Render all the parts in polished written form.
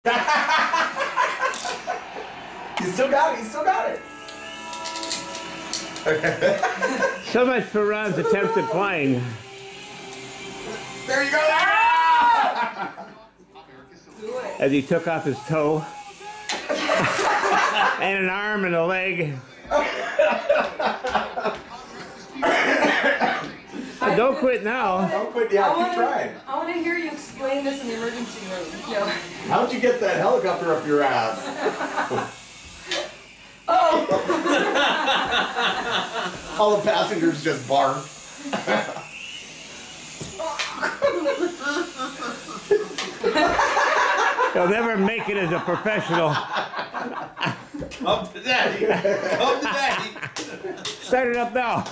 You still got it. You still got it. So much for Ron's attempt at flying. There you go. As he took off his toe and an arm and a leg. Don't quit now. Don't quit. Yeah, keep trying. I want to hear you explain this in the emergency room. No. How'd you get that helicopter up your ass? Oh! All the passengers just bark. He'll never make it as a professional. Come to daddy. Come to daddy. Start it up now.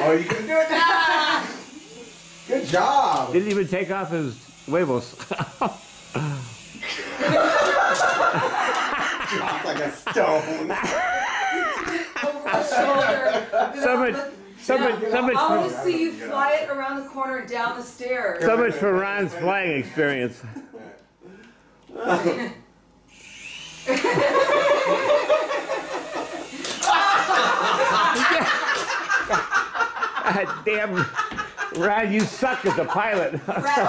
Oh, you can do it now. Good job. Didn't even take off his huevos. Dropped like a stone. Over my shoulder. So much I want to see you fly it around the corner down the stairs. So much for Ron's flying experience. God damn, Ron, you suck as a pilot. Faster.